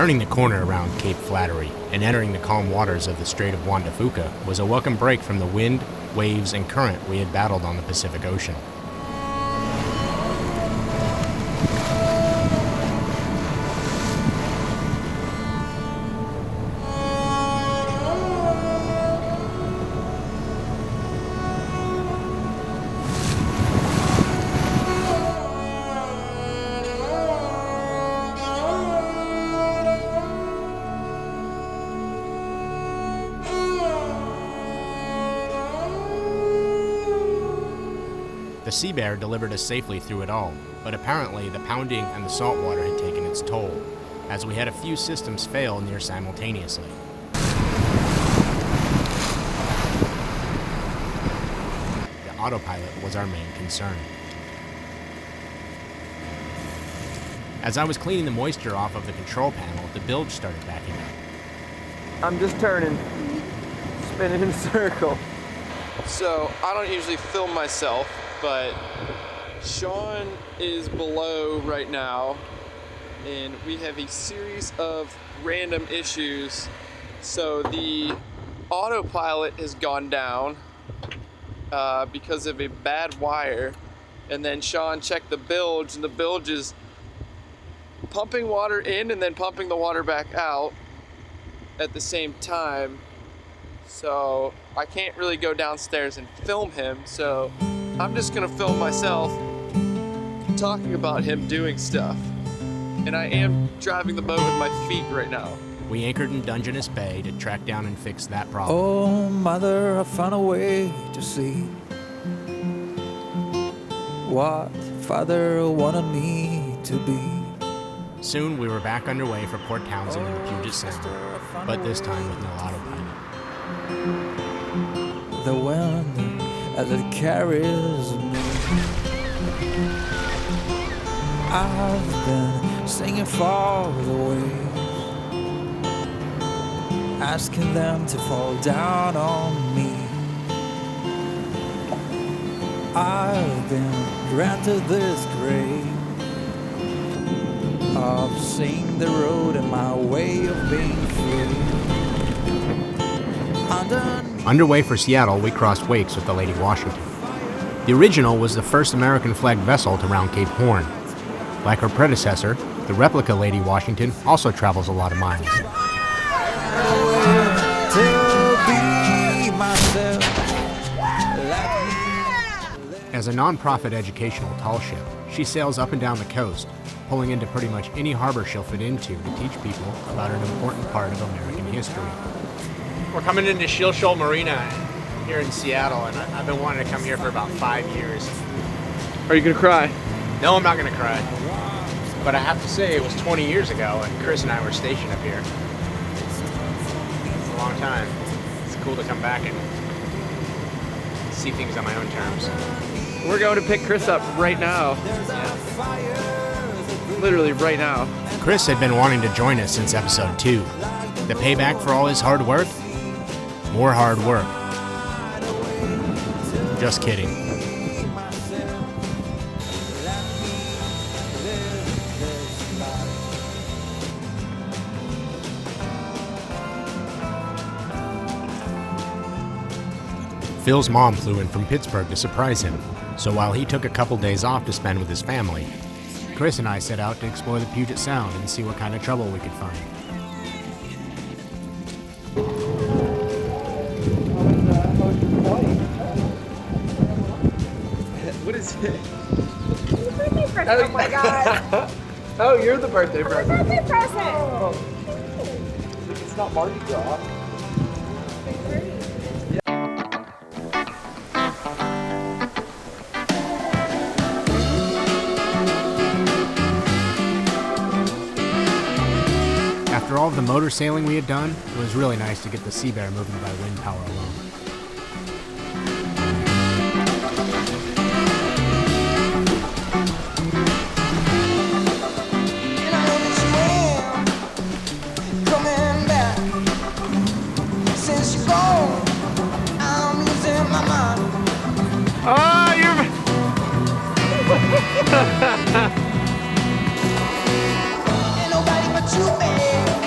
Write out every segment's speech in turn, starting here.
Turning the corner around Cape Flattery and entering the calm waters of the Strait of Juan de Fuca was a welcome break from the wind, waves, and current we had battled on the Pacific Ocean. The Sea Bear delivered us safely through it all, but apparently the pounding and the salt water had taken its toll, as we had a few systems fail near simultaneously. The autopilot was our main concern. As I was cleaning the moisture off of the control panel, the bilge started backing up. I'm just turning, spinning in a circle. So I don't usually film myself, but Sean is below right now and we have a series of random issues. So the autopilot has gone down because of a bad wire, and then Sean checked the bilge, and the bilge is pumping water in and then pumping the water back out at the same time. So I can't really go downstairs and film him, so I'm just gonna film myself talking about him doing stuff. And I am driving the boat with my feet right now. We anchored in Dungeness Bay to track down and fix that problem. Oh, mother, I found a way to see what father wanted me to be. Soon we were back underway for Port Townsend in the Puget Sound, but this time with no autopilot. The wind as it carries me, I've been singing for the waves, asking them to fall down on me. I've been granted this grace of seeing the road and my way of being free. Underway for Seattle, we crossed Wakes with the Lady Washington. The original was the first American-flagged vessel to round Cape Horn. Like her predecessor, the replica Lady Washington also travels a lot of miles. As a non-profit educational tall ship, she sails up and down the coast, pulling into pretty much any harbor she'll fit into to teach people about an important part of American history. We're coming into Shield Shoal Marina here in Seattle, and I've been wanting to come here for about 5 years. Are you gonna cry? No, I'm not gonna cry. But I have to say, it was 20 years ago, and Chris and I were stationed up here. It's a long time. It's cool to come back and see things on my own terms. We're going to pick Chris up right now. Yeah. Literally right now. Chris had been wanting to join us since episode 2. The payback for all his hard work? More hard work. Just kidding. Phil's mom flew in from Pittsburgh to surprise him, so while he took a couple days off to spend with his family, Chris and I set out to explore the Puget Sound and see what kind of trouble we could find. What is it? Birthday present. Oh my god. Oh, you're the birthday present. Birthday present. Oh. It's not Mardi Gras. After all of the motor sailing we had done, it was really nice to get the Sea Bear moving by wind power alone. Oh, you're... Ain't nobody but you, man.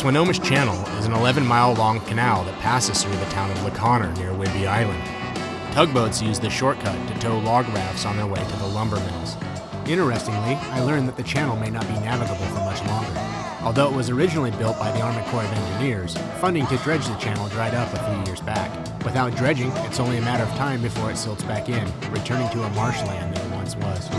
Swinomish Channel is an 11-mile long canal that passes through the town of Laconner near Whidbey Island. Tugboats use the shortcut to tow log rafts on their way to the lumber mills. Interestingly, I learned that the channel may not be navigable for much longer. Although it was originally built by the Army Corps of Engineers, funding to dredge the channel dried up a few years back. Without dredging, it's only a matter of time before it silts back in, returning to a marshland that it once was.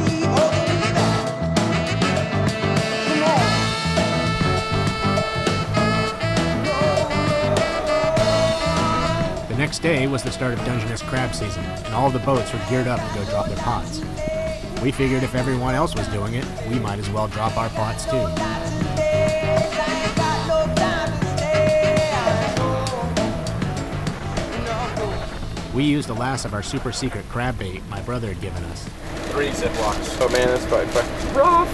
The next day was the start of Dungeness crab season, and all the boats were geared up to go drop their pots. We figured if everyone else was doing it, we might as well drop our pots too. We used the last of our super secret crab bait my brother had given us. 3 Ziplocs. Oh man, that's probably rough.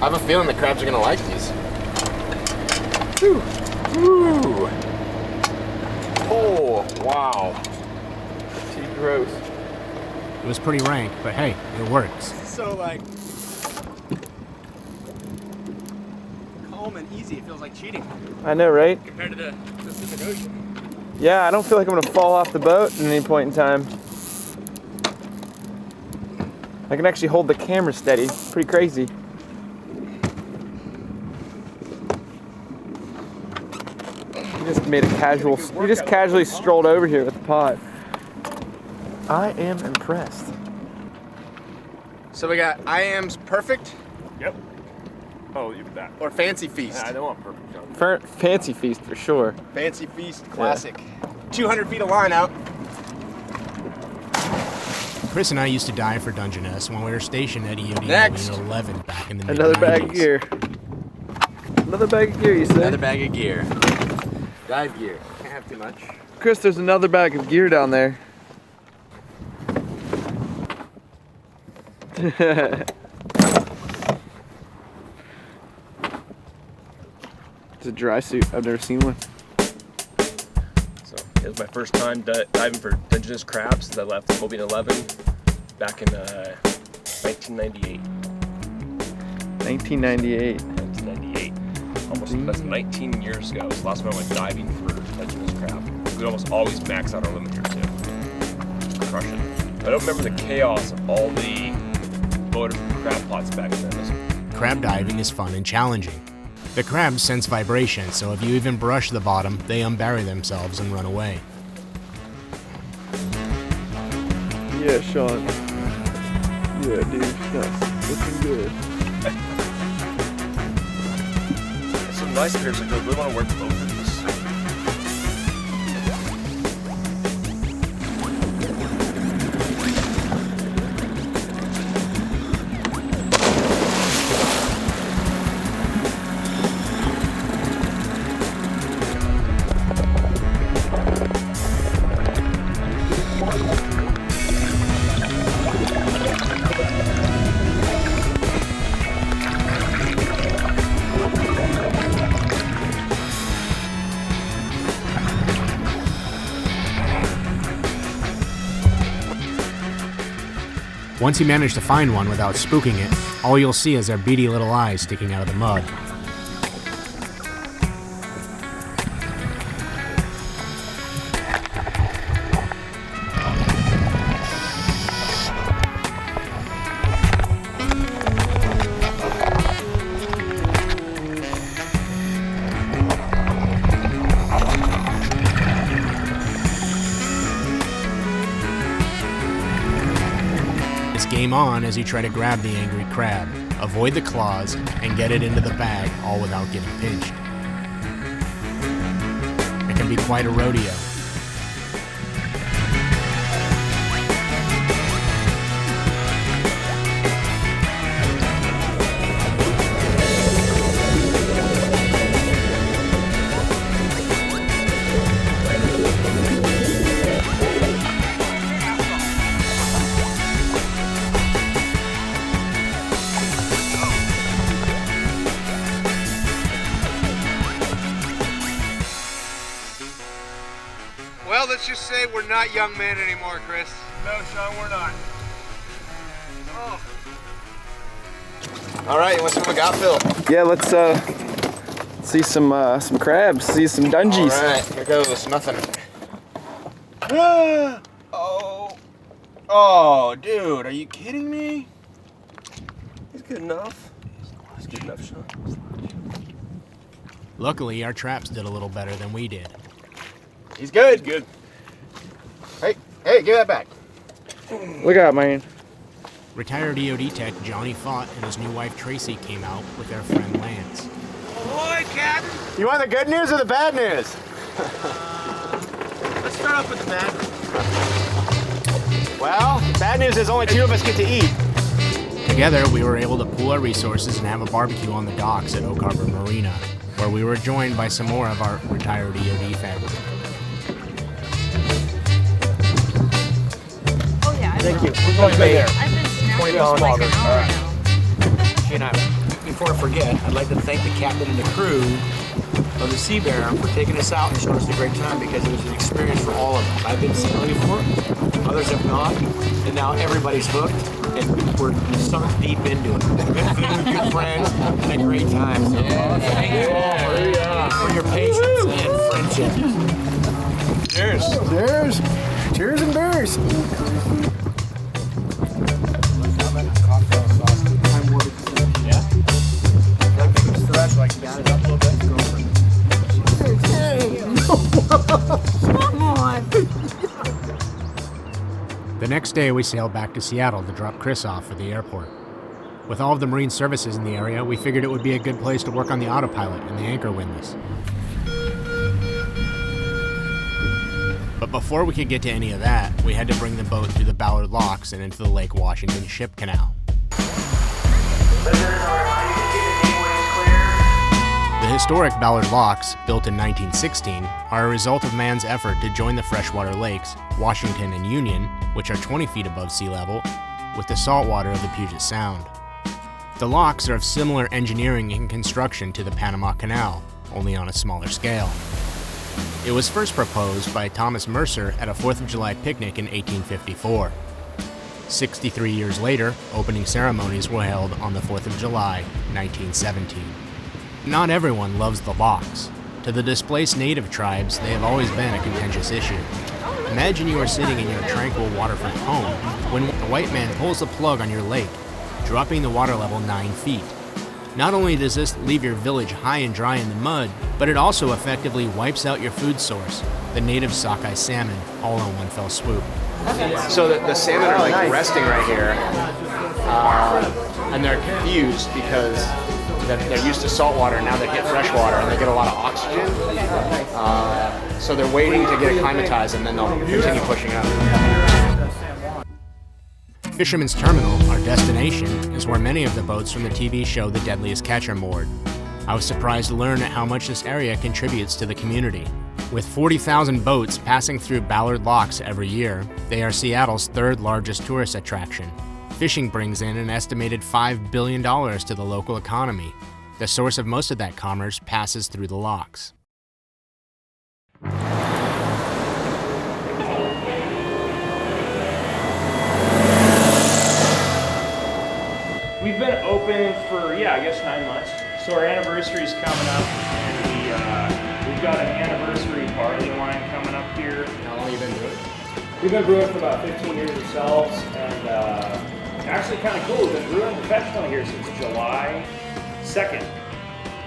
I have a feeling the crabs are gonna like these. Ooh. Oh, wow. Too gross. It was pretty rank, but hey, it works. So like calm and easy. It feels like cheating I know, right? compared to the Pacific Ocean. Yeah, I don't feel like I'm gonna fall off the boat at any point in time. I can actually hold the camera steady. Pretty crazy. You just made a casual. You just casually strolled over here with the pot. I am impressed. So we got I Am's Perfect Yep. Oh, you that. or Fancy Feast. I don't want perfect, John. Fancy feast for sure. Fancy Feast Classic. 200 feet of line out. Chris and I used to dive for Dungeness when we were stationed at EOD Next. 11 back in the mid-90s. Another bag of gear. Another bag of gear, you say? Another bag of gear. Dive gear. Can't have too much. Chris, there's another bag of gear down there. It's a dry suit. I've never seen one. So it was my first time diving for Dungeness crabs since I left Mobian 11 back in 1998. 1998. 1998. Almost that's 19 years ago. It's the last time I went diving for Dungeness crab. We almost always max out our limit here too. Just crush it. I don't remember the chaos of all the loaded crab pots back then. Crab diving is fun and challenging. The crabs sense vibration, so if you even brush the bottom, they unbury themselves and run away. Yeah, Sean. Yeah, dude. That's looking good. It's so nice here, so I really want to work both of these. Once you manage to find one without spooking it, all you'll see is their beady little eyes sticking out of the mud. Game on as you try to grab the angry crab, avoid the claws, and get it into the bag, all without getting pinched. It can be quite a rodeo. Well, let's just say we're not young men anymore, Chris. No, Sean, we're not. All right, you want to see what we got, Phil? Yeah, let's See some crabs. See some dungeons. All right, here goes nothing. Oh, dude, are you kidding me? He's good enough. He's good enough, Sean. Luckily, our traps did a little better than we did. He's good. He's good. Hey, give that back. Look out, man. Retired EOD tech Johnny Fott and his new wife Tracy came out with their friend Lance. Ahoy, Captain. You want the good news or the bad news? Let's start off with the bad news. Well, bad news is only 2 of us get to eat. Together, we were able to pool our resources and have a barbecue on the docks at Oak Harbor Marina, where we were joined by some more of our retired EOD family. Oh yeah. Thank you. We're going there. I've been snacking pounds for like longer. an hour now. And before I forget, I'd like to thank the captain and the crew of the Sea Baron for taking us out and showing us a great time, because it was an experience for all of us. I've been sailing before, others have not, and now everybody's hooked, and we're sunk deep into it. Good food, good friends, and a great time. So, thank you all for your patience and friendship. Cheers. Cheers. Cheers and beers. The next day, we sailed back to Seattle to drop Chris off at the airport. With all of the marine services in the area, we figured it would be a good place to work on the autopilot and the anchor windlass. But before we could get to any of that, we had to bring the boat through the Ballard Locks and into the Lake Washington Ship Canal. The historic Ballard Locks, built in 1916, are a result of man's effort to join the freshwater lakes, Washington and Union, which are 20 feet above sea level, with the saltwater of the Puget Sound. The locks are of similar engineering and construction to the Panama Canal, only on a smaller scale. It was first proposed by Thomas Mercer at a 4th of July picnic in 1854. 63 years later, opening ceremonies were held on the 4th of July, 1917. Not everyone loves the locks. To the displaced native tribes, they have always been a contentious issue. Imagine you are sitting in your tranquil waterfront home when the white man pulls the plug on your lake, dropping the water level 9 feet. Not only does this leave your village high and dry in the mud, but it also effectively wipes out your food source, the native sockeye salmon, all in one fell swoop. So the salmon are like resting right here, and they're confused because they're used to salt water, and now they get fresh water and they get a lot of oxygen. So they're waiting to get acclimatized, and then they'll continue pushing up. Fisherman's Terminal, our destination, is where many of the boats from the TV show The Deadliest Catch are moored. I was surprised to learn how much this area contributes to the community. With 40,000 boats passing through Ballard Locks every year, they are Seattle's 3rd largest tourist attraction. Fishing brings in an estimated $5 billion to the local economy. The source of most of that commerce passes through the locks. We've been open for, I guess 9 months. So our anniversary is coming up, and we've got an anniversary barley wine coming up here. How long have you been doing it? We've been brewing for about 15 years ourselves, and actually kind of cool. We've been brewing professionally here since July 2nd.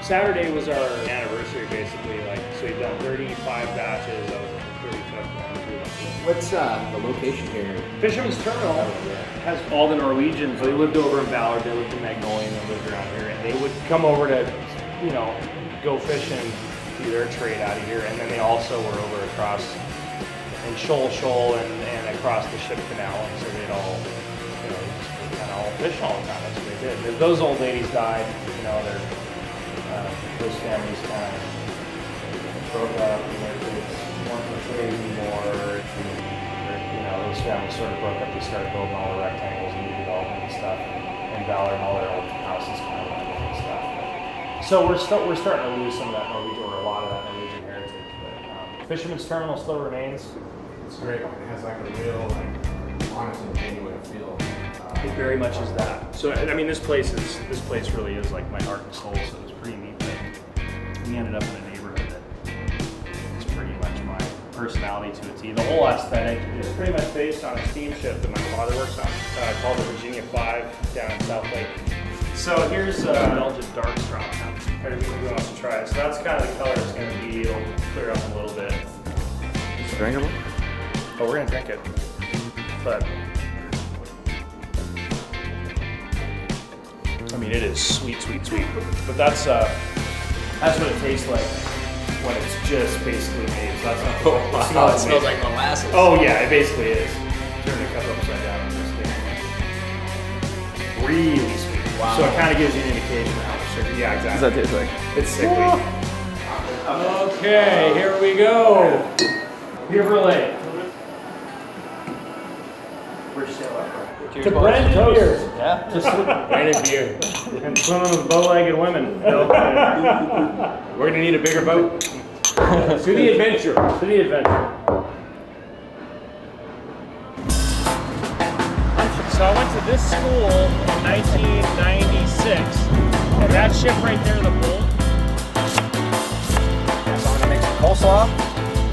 Saturday was our anniversary, basically. So we've done 35 batches. I was at the 35th one. What's the location here? Fisherman's Terminal has all the Norwegians. They lived over in Ballard, they lived in Magnolia, and they lived around here. And they would come over to, go fishing, do their trade out of here. And then they also were over across in Shoal and across the Ship Canal. And so they'd all, just kind of all fish all the time. That's what they did. Those old ladies died, those families kind of broke up, and their kids weren't portrayed anymore. Those families sort of broke up. They started building all the rectangles and new development and stuff. And Ballard, all their old houses kind of went and stuff. So we're starting to lose some of that Norwegian, or a lot of that Norwegian heritage. But Fisherman's Terminal still remains. It's great. It has like a real, honest and genuine feel. It very much is that. So this place really is like my heart and soul. So it's pretty neat. we ended up in a neighborhood that is pretty much my personality to a T. The whole aesthetic is pretty much based on a steamship that my father works on, called the Virginia 5 down in South Lake. So here's Belgian dark straw now. Everybody who wants to try it. So that's kind of the color it's going to be. It'll clear up a little bit. Is it drinkable? But we're going to drink it. But I mean, it is sweet, sweet, sweet. But that's what it tastes like when it's just basically made. So that's not the It smells like molasses. Oh yeah, it basically is. Turn the cup upside down on this thing. Really sweet. Wow. So it kind of gives you an indication of how much sugar. Yeah, exactly. What does that taste like? It's sickly. Okay, here we go. Beaver Lake. We're still up. To Brandon Beer. Yeah. Brandon Beer. And swimming with bow-legged women. We're gonna need a bigger boat. To the adventure. To the adventure. So I went to this school in 1996, and that ship right there, the bull. So I'm gonna make some coleslaw.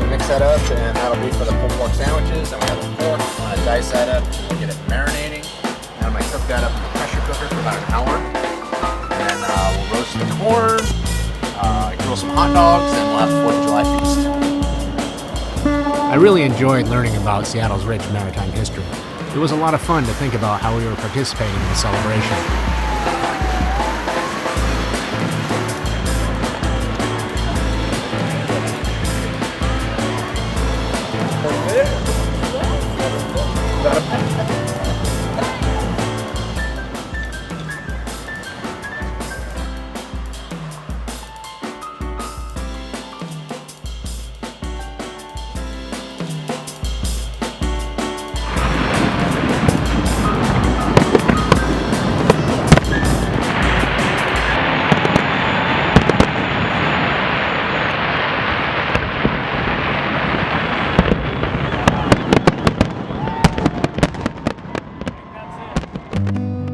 We'll mix that up, and that'll be for the pulled pork sandwiches. And we have a pork. I'm gonna dice that up. We'll get it marinating. And I'm gonna cook that up in the pressure cooker for about an hour. And then we'll roast the corn, grill some hot dogs, and we'll have a 4th of July feast. I really enjoyed learning about Seattle's rich maritime history. It was a lot of fun to think about how we were participating in the celebration.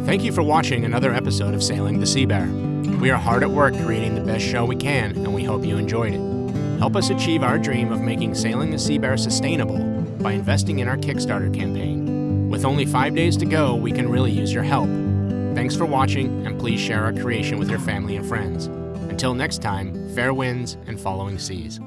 Thank you for watching another episode of Sailing the Sea Bear. We are hard at work creating the best show we can, and we hope you enjoyed it. Help us achieve our dream of making Sailing the Sea Bear sustainable by investing in our Kickstarter campaign. With only 5 days to go, we can really use your help. Thanks for watching, and please share our creation with your family and friends. Until next time, fair winds and following seas.